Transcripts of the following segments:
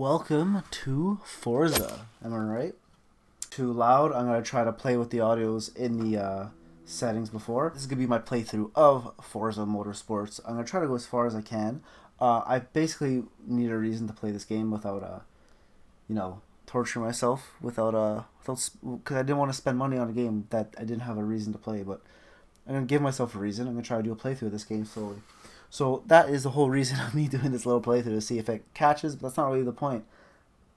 Welcome to Forza. Am I right? Too loud. I'm going to try to play with the audios in the settings before. This is going to be my playthrough of Forza Motorsports. I'm going to try to go as far as I can. I basically need a reason to play this game without, torturing myself because I didn't want to spend money on a game that I didn't have a reason to play, but I'm going to give myself a reason. I'm going to try to do a playthrough of this game slowly. So that is the whole reason of me doing this little playthrough, to see if it catches, but that's not really the point.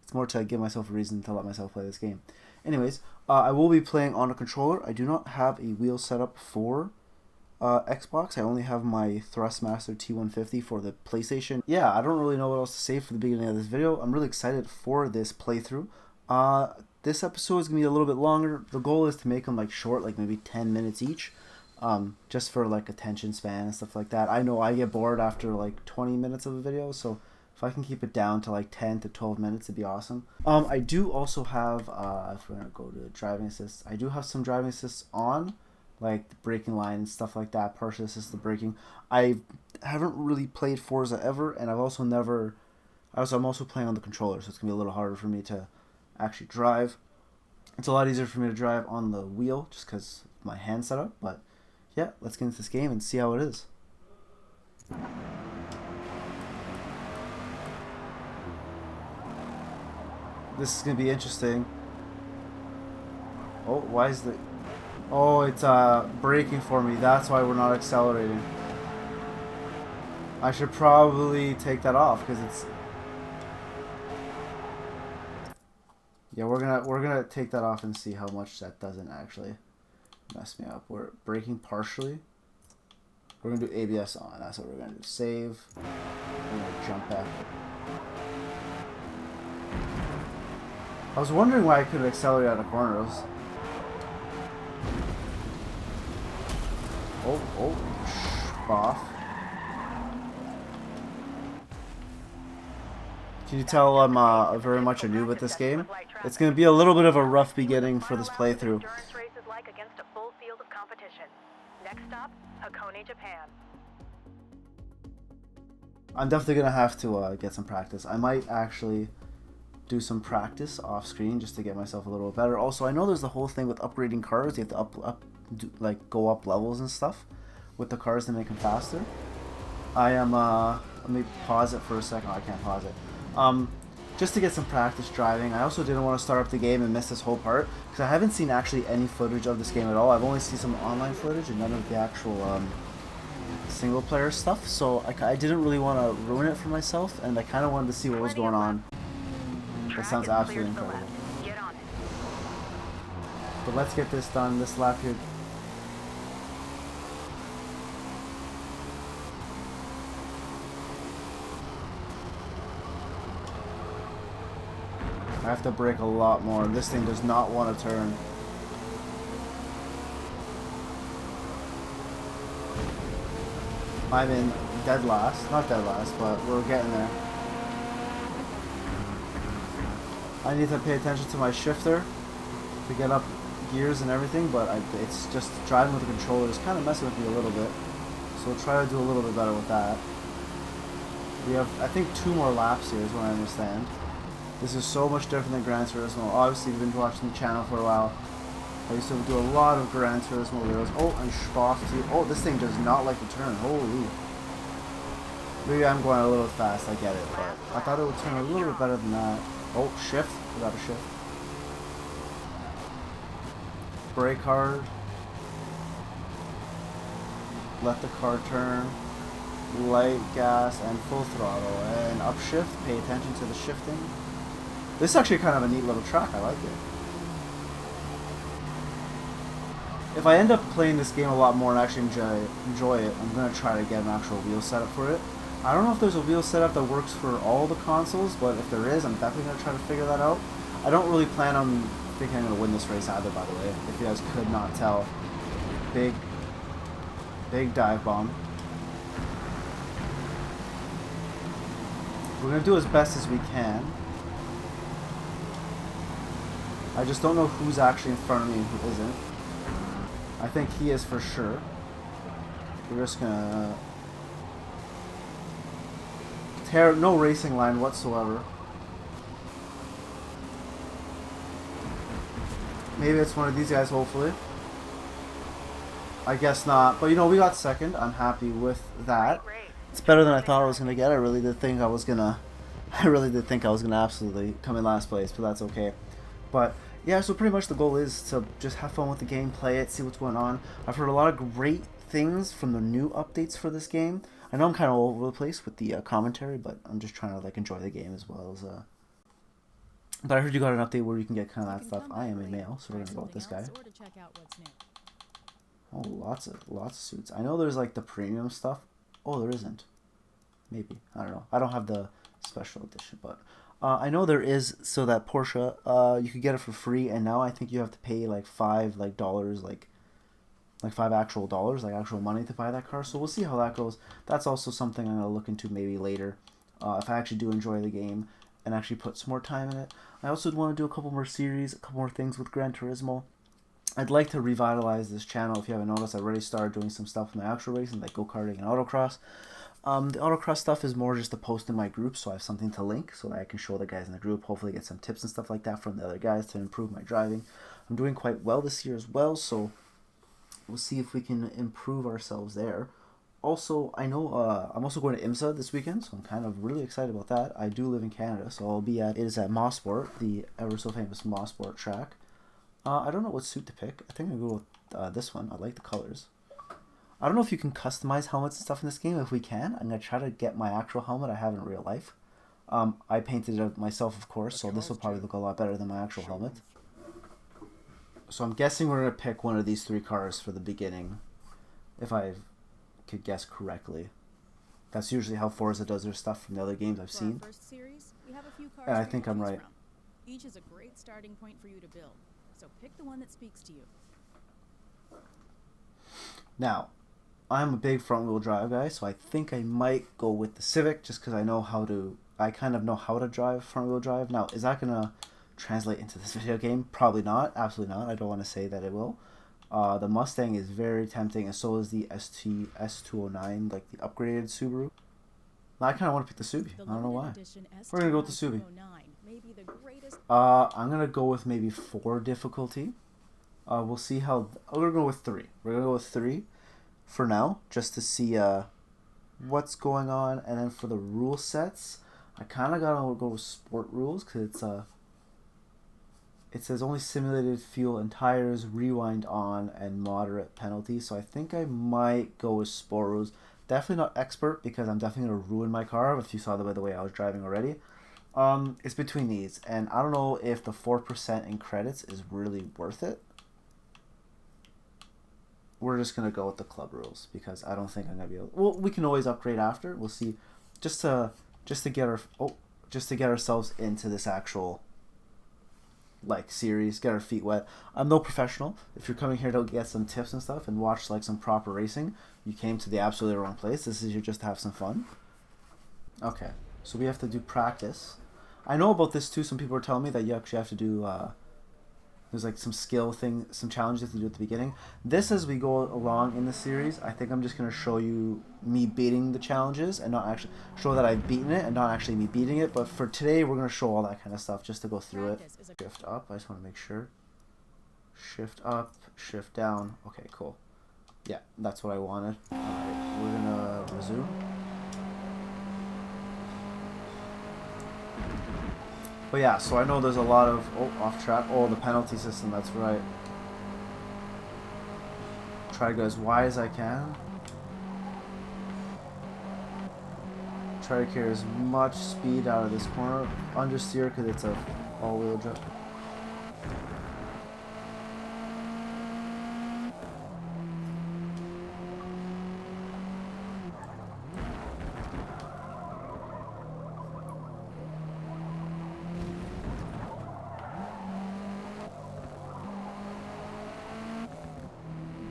It's more to give myself a reason to let myself play this game. Anyways, I will be playing on a controller. I do not have a wheel setup for Xbox. I only have my Thrustmaster T150 for the PlayStation. Yeah, I don't really know what else to say for the beginning of this video. I'm really excited for this playthrough. This episode is going to be a little bit longer. The goal is to make them short, maybe 10 minutes each. Just for attention span and stuff like that. I know I get bored after 20 minutes of a video, so if I can keep it down to 10 to 12 minutes, it'd be awesome. I do also have, if we're gonna go to driving assist, I do have some driving assists on, like the braking line and stuff like that, partial assist the braking. I haven't really played Forza ever, and I'm also playing on the controller, so it's gonna be a little harder for me to actually drive. It's a lot easier for me to drive on the wheel just because of my hand setup, but yeah, let's get into this game and see how it is. This is going to be interesting. Oh, why is the... Oh, it's braking for me. That's why we're not accelerating. I should probably take that off because it's... Yeah, we're gonna take that off and see how much that doesn't actually mess me up. We're braking partially. We're gonna do ABS on. That's what we're gonna do. Save. We're gonna jump back. I was wondering why I couldn't accelerate out of corners. Off. Can you tell I'm very much a noob at this game? It's gonna be a little bit of a rough beginning for this playthrough. Next stop, Hakone, Japan. I'm definitely gonna have to get some practice. I might actually do some practice off screen just to get myself a little better. Also, I know there's the whole thing with upgrading cars. You have to go up levels and stuff with the cars to make them faster. I am let me pause it for a second. Oh, I can't pause it. Just to get some practice driving. I also didn't want to start up the game and miss this whole part because I haven't seen actually any footage of this game at all. I've only seen some online footage and none of the actual single player stuff, so I didn't really want to ruin it for myself, and I kind of wanted to see what was going on. That sounds absolutely incredible. But let's get this done, this lap here. I have to brake a lot more. This thing does not want to turn. I'm in dead last. Not dead last, but we're getting there. I need to pay attention to my shifter to get up gears and everything, but it's just driving with the controller is kind of messing with me a little bit. So we'll try to do a little bit better with that. We have, I think, 2 more laps here is what I understand. This is so much different than Gran Turismo. Obviously, you've been watching the channel for a while. I used to do a lot of Gran Turismo videos. Oh, and Schwaff too. Oh, this thing does not like to turn. Holy. Maybe I'm going a little fast, I get it, but I thought it would turn a little bit better than that. Oh, shift. We got a shift. Brake hard. Let the car turn. Light gas and full throttle. And upshift. Pay attention to the shifting. This is actually kind of a neat little track. I like it. If I end up playing this game a lot more and actually enjoy it, I'm going to try to get an actual wheel setup for it. I don't know if there's a wheel setup that works for all the consoles, but if there is, I'm definitely going to try to figure that out. I don't really plan on thinking I'm going to win this race either, by the way, if you guys could not tell. Big dive bomb. We're going to do as best as we can. I just don't know who's actually in front of me and who isn't. I think he is for sure. We're just gonna no racing line whatsoever. Maybe it's one of these guys, hopefully. I guess not. But, you know, we got second. I'm happy with that. Great. It's better than I thought I was going to get. I really did think I was going to... I really did think I was going to absolutely come in last place, but that's okay. But, yeah, so pretty much the goal is to just have fun with the game, play it, see what's going on. I've heard a lot of great things from the new updates for this game. I know I'm kind of all over the place with the commentary, but I'm just trying to, like, enjoy the game as well as... But I heard you got an update where you can get kind of that stuff. I am a male, so we're going to go with this guy. Oh, lots of suits. I know there's like the premium stuff. Oh, there isn't. Maybe. I don't know. I don't have the special edition, but I know there is. So that Porsche, you could get it for free, and now I think you have to pay like $5 like $5 actual dollars, like actual money to buy that car. So we'll see how that goes. That's also something I'm gonna look into maybe later, if I actually do enjoy the game and actually put some more time in it. I also want to do a couple more series, a couple more things with Gran Turismo. I'd like to revitalize this channel. If you haven't noticed, I already started doing some stuff with my actual racing, like go-karting and autocross. The autocross stuff is more just to post in my group, so I have something to link so that I can show the guys in the group, hopefully get some tips and stuff like that from the other guys to improve my driving. I'm doing quite well this year as well, so we'll see if we can improve ourselves there. Also, I know I'm also going to IMSA this weekend, so I'm kind of really excited about that. I do live in Canada, so I'll be at, it is at Mosport, the ever so famous Mosport track. I don't know what suit to pick. I think I'll go with this one. I like the colors. I don't know if you can customize helmets and stuff in this game. If we can, I'm going to try to get my actual helmet I have in real life. I painted it myself, of course, so this will probably look a lot better than my actual helmet. So I'm guessing we're going to pick one of these three cars for the beginning, if I could guess correctly. That's usually how Forza does their stuff from the other games I've seen. And I think I'm right. Each is a great starting point for you to build. So pick the one that speaks to you. Now, I'm a big front-wheel drive guy, so I think I might go with the Civic just because I kind of know how to drive front-wheel drive. Now, is that going to translate into this video game? Probably not. Absolutely not. I don't want to say that it will. The Mustang is very tempting, and so is the S209, like the upgraded Subaru. Now, I kind of want to pick the Subi. I don't know why. We're going to go with the Subi. I'm going to go with maybe 4 difficulty. We'll see how... we're going to go with 3. We're going to go with 3 for now, just to see what's going on. And then for the rule sets, I kind of got to go with sport rules, because it says only simulated fuel and tires, rewind on, and moderate penalty. So I think I might go with sport rules. Definitely not expert, because I'm definitely going to ruin my car, if you saw by the way I was driving already. It's between these, and I don't know if the 4% in credits is really worth it. We're just gonna go with the club rules because I don't think I'm gonna be able. Well, we can always upgrade after. We'll see. Just to get ourselves into this actual like series, get our feet wet. I'm no professional. If you're coming here to get some tips and stuff and watch like some proper racing, you came to the absolutely wrong place. This is here just to have some fun. Okay, so we have to do practice. I know about this too. Some people are telling me that you actually have to do, there's like some skill thing, some challenges to do at the beginning. This, as we go along in the series, I think I'm just going to show you me beating the challenges and not actually show that I've beaten it and not actually me beating it. But for today, we're going to show all that kind of stuff just to go through it. Shift up. I just want to make sure. Shift up, shift down. Okay, cool. Yeah, that's what I wanted. Alright, we're going to resume. But yeah, so I know there's a lot of... Oh, off track. Oh, the penalty system, that's right. Try to go as wide as I can. Try to carry as much speed out of this corner. Understeer because it's a all-wheel drive.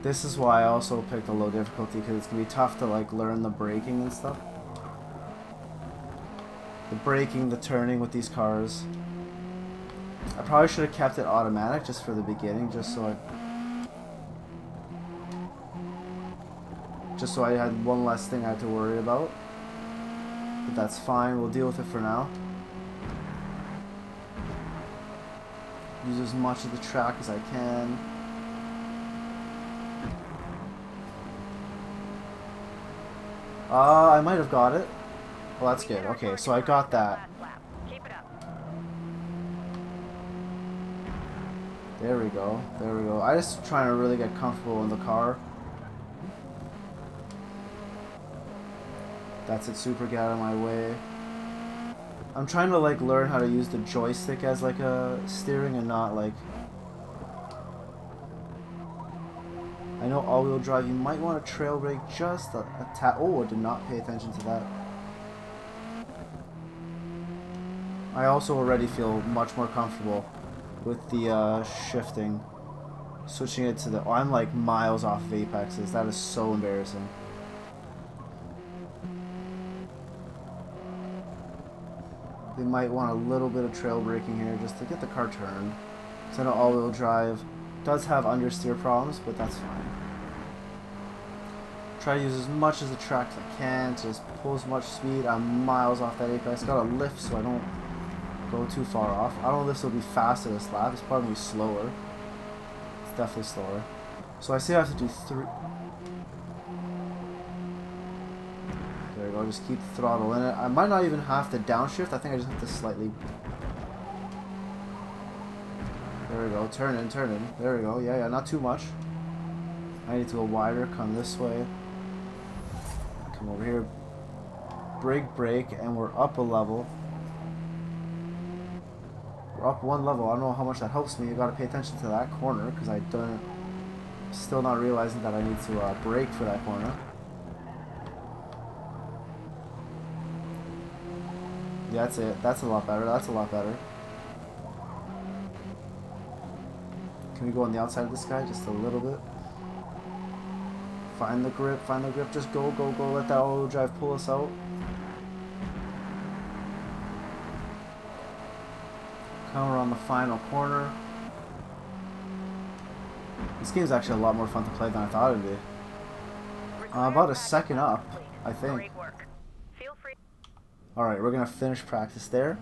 This is why I also picked a low difficulty, because it's going to be tough to like learn the braking and stuff. The braking, the turning with these cars. I probably should have kept it automatic just for the beginning, just so I had one less thing I had to worry about. But that's fine, we'll deal with it for now. Use as much of the track as I can. I might have got it. Well, that's good. Okay, so I got that. Keep it up. There we go. There we go. I just trying to really get comfortable in the car. That's it, super, get out of my way. I'm trying to like learn how to use the joystick as like a steering and not like... I know all-wheel drive, you might want to trail brake just a tap. Oh, I did not pay attention to that. I also already feel much more comfortable with the shifting. Switching it to the... Oh, I'm like miles off of apexes. That is so embarrassing. They might want a little bit of trail braking here just to get the car turned. So I know all-wheel drive does have understeer problems, but that's fine. Try to use as much of the track as I can to just pull as much speed. I'm miles off that apex. Got to lift so I don't go too far off. I don't know if this will be faster this lap. It's probably slower. It's definitely slower. So I say I have to do 3. There we go. Just keep the throttle in it. I might not even have to downshift. I think I just have to slightly... There we go. Turn in, turn in. There we go. Yeah, yeah. Not too much. I need to go wider. Come this way. Come over here. Brake, and we're up a level. We're up 1 level. I don't know how much that helps me. You got to pay attention to that corner because I don't... Still not realizing that I need to brake for that corner. Yeah, that's it. That's a lot better. That's a lot better. Can we go on the outside of this guy just a little bit? Find the grip, find the grip. Just go, go, go. Let that all-wheel drive pull us out. Come around the final corner. This game's actually a lot more fun to play than I thought it'd be. About a second up, I think. Great work. Feel free. Alright, we're going to finish practice there.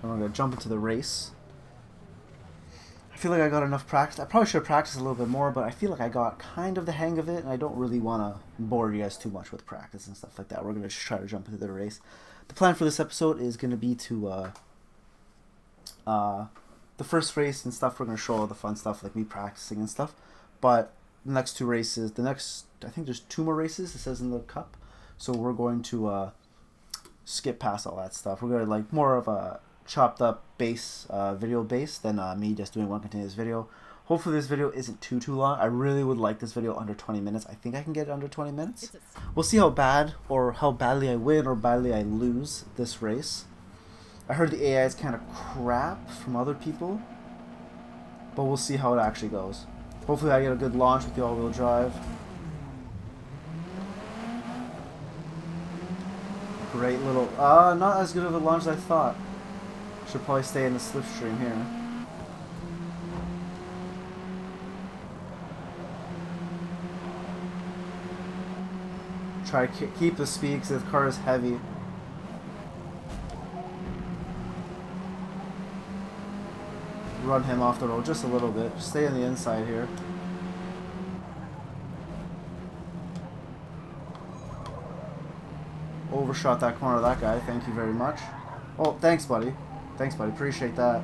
And we're going to jump into the race. I feel like I got enough practice. I probably should have practiced a little bit more, but I feel like I got kind of the hang of it, and I don't really want to bore you guys too much with practice and stuff like that. We're going to just try to jump into the race. The plan for this episode is going to be to, the first race and stuff, we're going to show all the fun stuff, like me practicing and stuff. But the next 2 races, I think there's 2 more races, it says in the cup. So we're going to skip past all that stuff. We're going to like more of a chopped up video base than me just doing one continuous video. Hopefully this video isn't too long. I really would like this video under 20 minutes. I think I can get it under 20 minutes. We'll see how bad or how badly I win or badly I lose this race. I heard the AI is kind of crap from other people, but we'll see how it actually goes. Hopefully I get a good launch with the all-wheel drive. Great little, not as good of a launch as I thought. Should probably stay in the slipstream here. Try to keep the speed because the car is heavy. Run him off the road just a little bit. Just stay on the inside here. Overshot that corner of that guy. Thank you very much. Oh, thanks, buddy. Thanks, buddy. Appreciate that.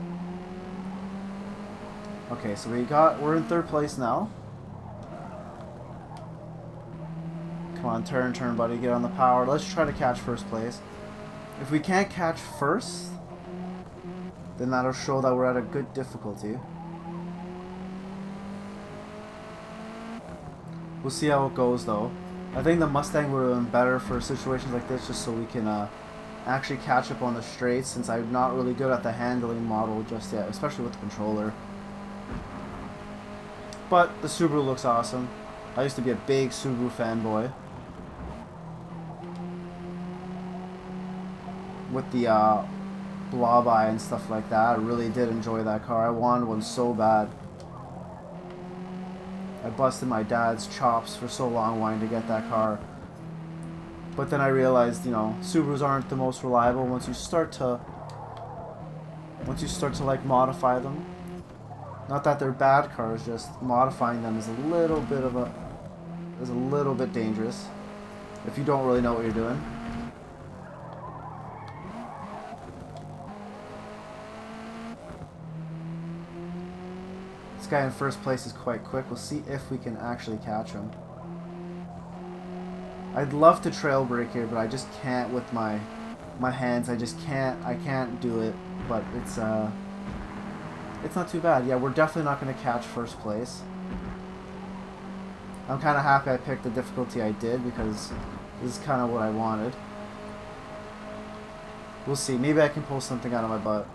Okay, so we're in 3rd place now. Come on, turn, buddy. Get on the power. Let's try to catch 1st place. If we can't catch 1st, then that'll show that we're at a good difficulty. We'll see how it goes, though. I think the Mustang would have been better for situations like this, just so we can actually catch up on the straights, since I'm not really good at the handling model just yet, especially with the controller. But the Subaru looks awesome. I used to be a big Subaru fanboy. With the blob eye and stuff like that, I really did enjoy that car. I wanted one so bad. I busted my dad's chops for so long wanting to get that car. But then I realized, you know, Subarus aren't the most reliable once you start to like modify them. Not that they're bad cars, just modifying them is a little bit dangerous if you don't really know what you're doing. This guy in first place is quite quick. We'll see if we can actually catch him. I'd love to trail brake here, but I just can't with my hands. I can't do it. But it's not too bad. Yeah, we're definitely not going to catch first place. I'm kind of happy I picked the difficulty I did because this is kind of what I wanted. We'll see. Maybe I can pull something out of my butt.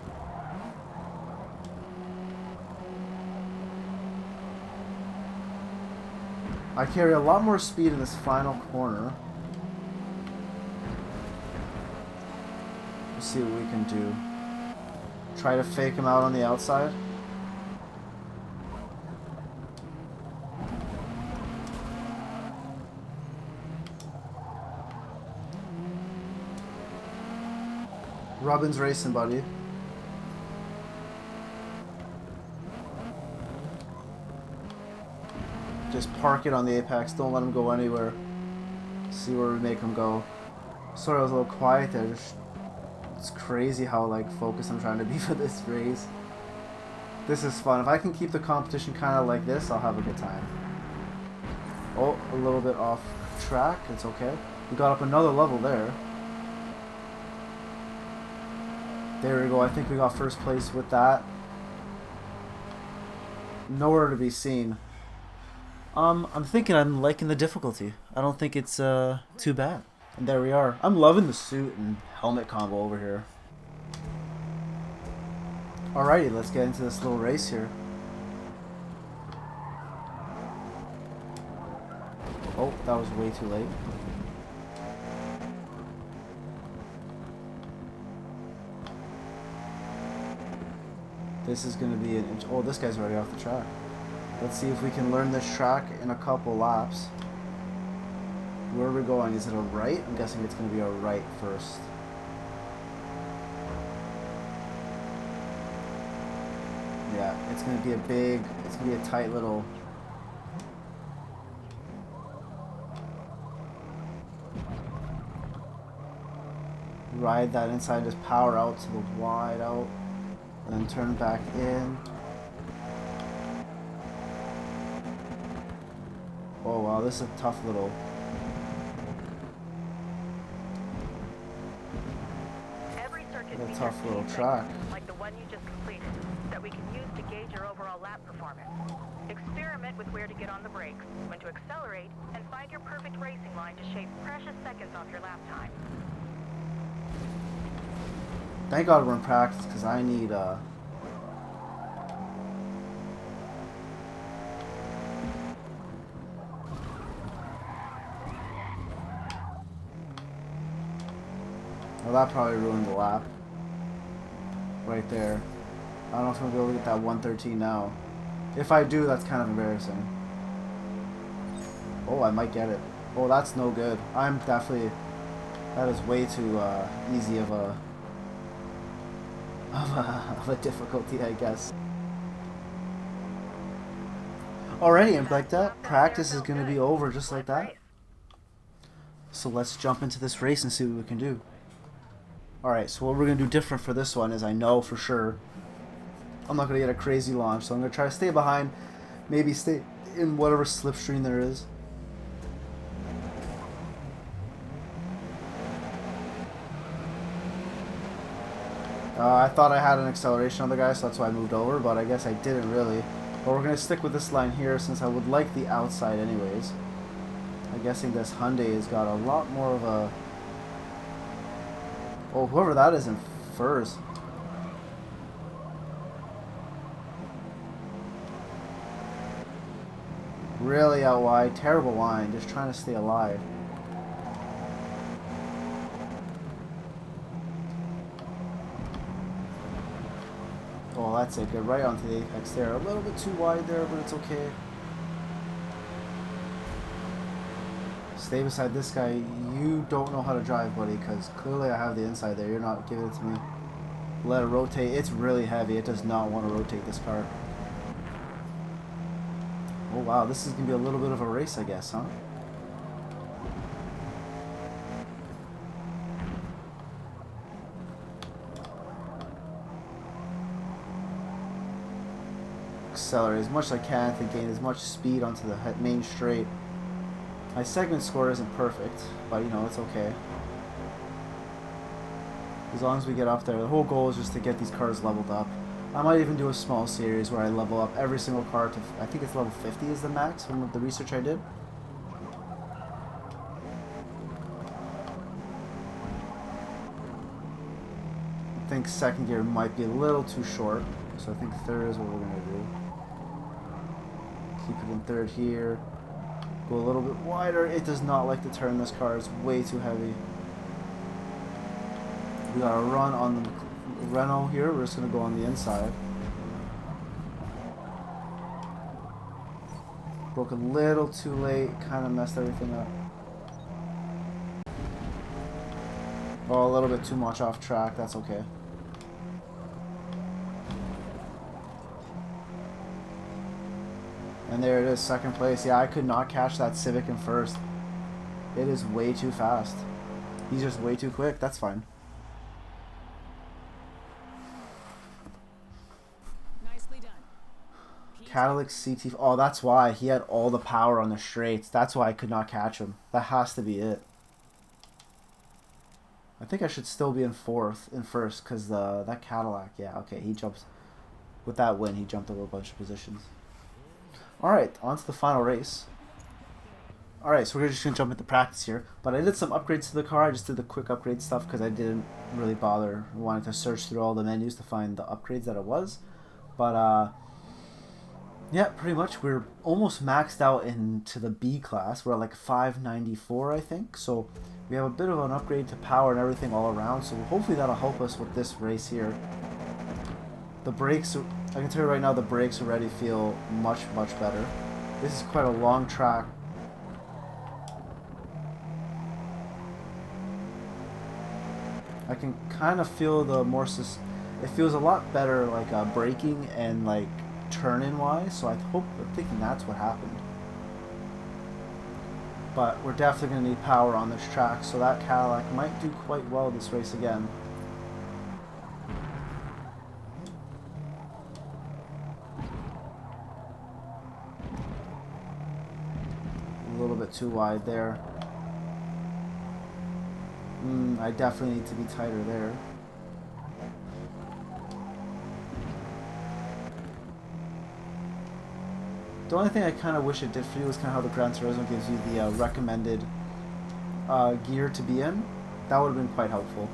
I carry a lot more speed in this final corner. We'll see what we can do. Try to fake him out on the outside. Robin's racing, buddy. Just park it on the apex. Don't let him go anywhere. See where we make him go. Sorry I was a little quiet there. It's crazy how like focused I'm trying to be for this race. This is fun. If I can keep the competition kind of like this, I'll have a good time. Oh, a little bit off track. It's okay. We got up another level there. There we go. I think we got first place with that. Nowhere to be seen. I'm thinking I'm liking the difficulty. I don't think it's too bad. And there we are. I'm loving the suit and helmet combo over here. Alrighty, let's get into this little race here. Oh, that was way too late. This is going to be an... Oh, this guy's already off the track. Let's see if we can learn this track in a couple laps. Where are we going? Is it a right? I'm guessing it's going to be a right first. Yeah, it's going to be a big... It's going to be a tight little... Ride that inside, just power out to the wide out. And then turn back in. Oh wow, this is a tough little... Every circuit a features tough little key track. segments, like the one you just completed, that we can use to gauge your overall lap performance. Experiment with where to get on the brakes, when to accelerate, and find your perfect racing line to shave precious seconds off your lap time. Thank God we're in practice, because I need well, that probably ruined the lap. Right there. I don't know if I'm going to be able to get that 113 now. If I do, that's kind of embarrassing. Oh, I might get it. Oh, that's no good. I'm definitely... That is way too easy of a difficulty, I guess. Alrighty, and like that, practice is going to be over just like that. So let's jump into this race and see what we can do. Alright, so what we're going to do different for this one is I know for sure I'm not going to get a crazy launch, so I'm going to try to stay behind, maybe stay in whatever slipstream there is. I thought I had an acceleration on the guy, so that's why I moved over, but I guess I didn't really. But we're going to stick with this line here since I would like the outside anyways. I'm guessing this Hyundai has got a lot more of a... Oh, whoever that is in furs. Really out wide. Terrible line. Just trying to stay alive. Oh, that's it. Get right onto the apex there. A little bit too wide there, but it's okay. Stay beside this guy. You don't know how to drive, buddy, because clearly I have the inside there. You're not giving it to me. Let it rotate. It's really heavy. It does not want to rotate this car. Oh wow, this is gonna be a little bit of a race, I guess, huh? Accelerate as much as I can to gain as much speed onto the main straight. My segment score isn't perfect, but you know, it's okay. As long as we get up there, the whole goal is just to get these cars leveled up. I might even do a small series where I level up every single car to, I think it's level 50 is the max from the research I did. I think second gear might be a little too short, so I think third is what we're going to do. Keep it in third here. Go a little bit wider. It does not like to turn, this car. It's way too heavy. We got a run on the Renault here. We're just going to go on the inside. Broke a little too late. Kind of messed everything up. Oh, a little bit too much off track. That's okay. And there it is, second place. Yeah, I could not catch that Civic in first. It is way too fast. He's just way too quick. That's fine. Nicely done. Cadillac CT. Oh, that's why. He had all the power on the straights. That's why I could not catch him. That has to be it. I think I should still be in first, because that Cadillac, yeah, okay, he jumps. With that win, he jumped over a bunch of positions. Alright, on to the final race. Alright, so we're just going to jump into practice here. But I did some upgrades to the car. I just did the quick upgrade stuff because I didn't really bother. I wanted to search through all the menus to find the upgrades that it was. But, yeah, pretty much we're almost maxed out into the B class. We're at like 594, I think. So we have a bit of an upgrade to power and everything all around. So hopefully that'll help us with this race here. The brakes, I can tell you right now, the brakes already feel much, much better. This is quite a long track. I can kind of feel the more, it feels a lot better like braking and like turn-in wise, so I'm thinking that's what happened. But we're definitely going to need power on this track, so that Cadillac might do quite well this race again. A little bit too wide there. I definitely need to be tighter there. The only thing I kind of wish it did for you is kind of how the Gran Turismo gives you the recommended gear to be in. That would have been quite helpful.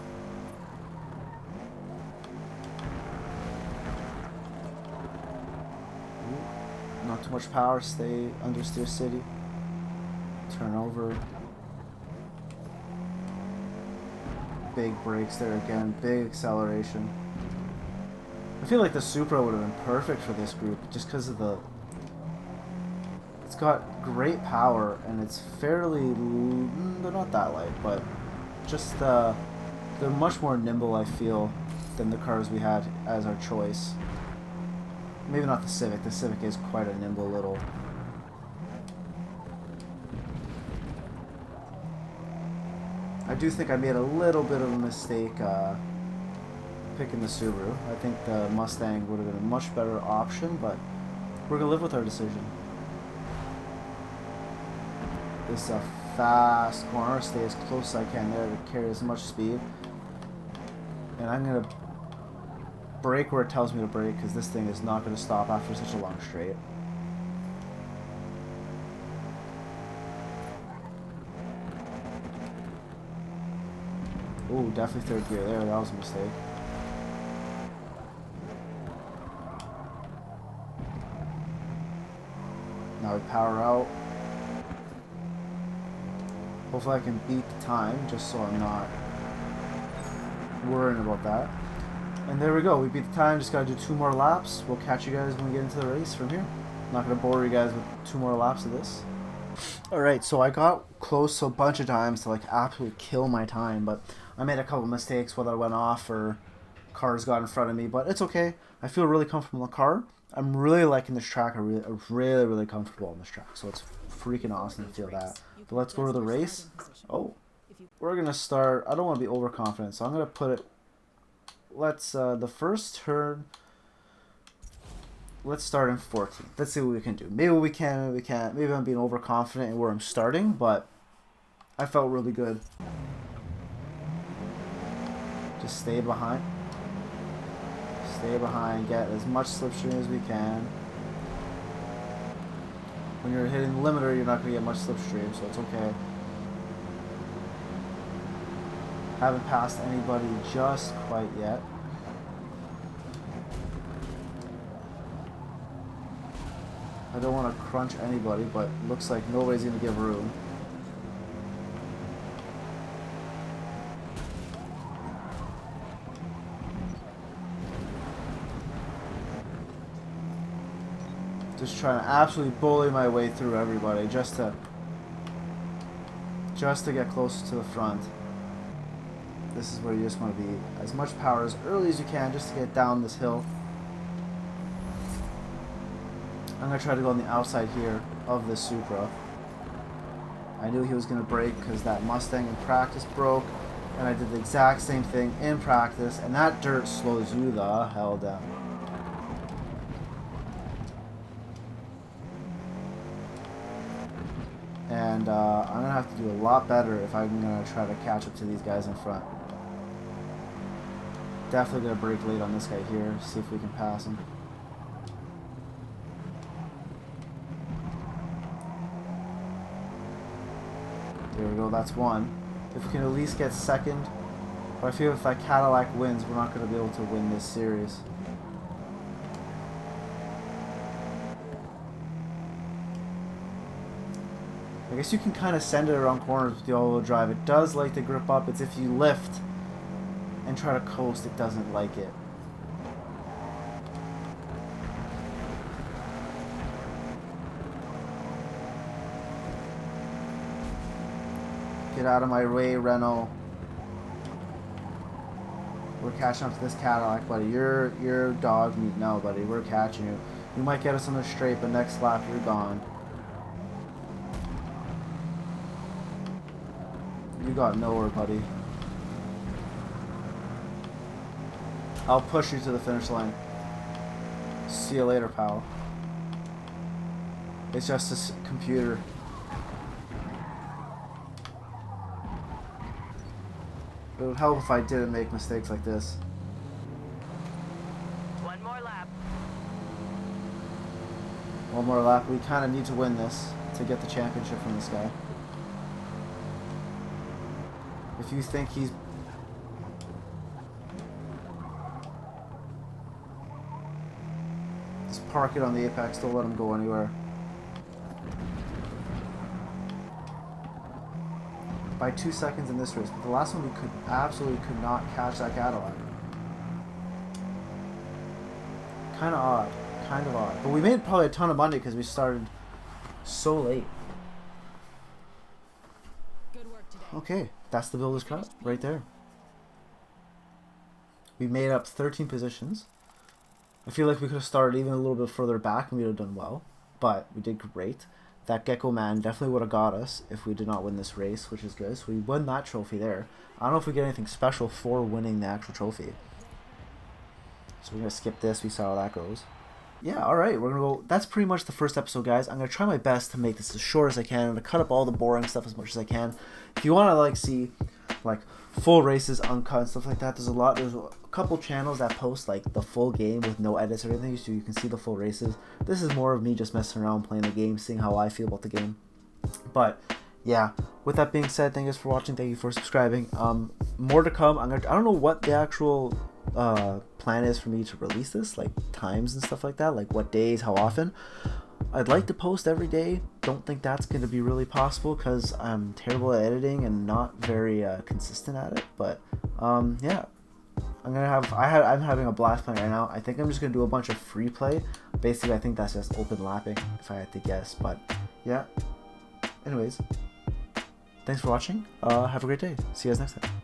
Ooh, not too much power, stay understeer city. Turn over. Big brakes there again, big acceleration. I feel like the Supra would have been perfect for this group just because of the... It's got great power and it's fairly... they're not that light, but just they're much more nimble, I feel, than the cars we had as our choice. Maybe not the Civic. The Civic is quite a nimble little... I do think I made a little bit of a mistake picking the Subaru. I think the Mustang would have been a much better option, but we're going to live with our decision. This is a fast corner. Stay as close as I can there to carry as much speed. And I'm going to brake where it tells me to brake because this thing is not going to stop after such a long straight. Ooh, definitely third gear there. That was a mistake. Now we power out. Hopefully I can beat the time, just so I'm not worrying about that. And there we go. We beat the time. Just got to do 2 more laps. We'll catch you guys when we get into the race from here. I'm not going to bore you guys with 2 more laps of this. Alright, so I got close a bunch of times to like absolutely kill my time, but I made a couple mistakes, whether I went off or cars got in front of me, but it's okay. I feel really comfortable in the car. I'm really liking this track. I'm really comfortable on this track. So it's freaking awesome to feel that. But let's go to the race. Oh, we're going to start. I don't want to be overconfident, so I'm going to put it. Let's, the first turn, let's start in 14th. Let's see what we can do. Maybe we can, maybe we can't. Maybe I'm being overconfident in where I'm starting, but I felt really good. Just stay behind. Stay behind, get as much slipstream as we can. When you're hitting the limiter, you're not going to get much slipstream, so it's okay. Haven't passed anybody just quite yet. I don't want to crunch anybody, but looks like nobody's going to give room. Just trying to absolutely bully my way through everybody just to get closer to the front. This is where you just want to be as much power as early as you can just to get down this hill. I'm going to try to go on the outside here of the Supra. I knew he was going to brake because that Mustang in practice broke, and I did the exact same thing in practice, and that dirt slows you the hell down. And I'm going to have to do a lot better if I'm going to try to catch up to these guys in front. Definitely going to brake late on this guy here, see if we can pass him. There we go, that's one. If we can at least get second, but I feel if that Cadillac wins, we're not going to be able to win this series. I guess you can kind of send it around corners with the all-wheel drive. It does like to grip up. It's if you lift and try to coast, it doesn't like it. Get out of my way, Renault. We're catching up to this Cadillac, buddy. You're dog meat now, buddy. We're catching you. You might get us on the straight, but next lap you're gone. You got nowhere, buddy. I'll push you to the finish line. See you later, pal. It's just this computer. It would help if I didn't make mistakes like this. One more lap. One more lap. We kind of need to win this to get the championship from this guy. If you think he's... Just park it on the apex, don't let him go anywhere. By 2 seconds in this race, but the last one we absolutely could not catch that Cadillac. Kind of odd. Kind of odd. But we made probably a ton of money because we started so late. Good work today. Okay, that's the builder's cut right there. We made up 13 positions. I feel like we could have started even a little bit further back and we would have done well, but we did great. That Gecko Man definitely would have got us if we did not win this race, which is good. So we won that trophy there. I don't know if we get anything special for winning the actual trophy. So we're going to skip this. We saw how that goes. Yeah, alright, we're going to go. That's pretty much the first episode, guys. I'm going to try my best to make this as short as I can and to cut up all the boring stuff as much as I can. If you want to, like, see, like, full races, uncut, and stuff like that, there's a couple channels that post, like, the full game with no edits or anything, so you can see the full races. This is more of me just messing around, playing the game, seeing how I feel about the game. But, yeah, with that being said, thank you guys for watching, thank you for subscribing. More to come. I don't know what the actual plan is for me to release this, like times and stuff like that, like what days, how often. I'd like to post every day. Don't think that's going to be really possible because I'm terrible at editing and not very consistent at it. But yeah, I'm having a blast playing right now. I think I'm just going to do a bunch of free play. Basically, I think that's just open lapping if I had to guess. But yeah, anyways, thanks for watching. Have a great day. See you guys next time.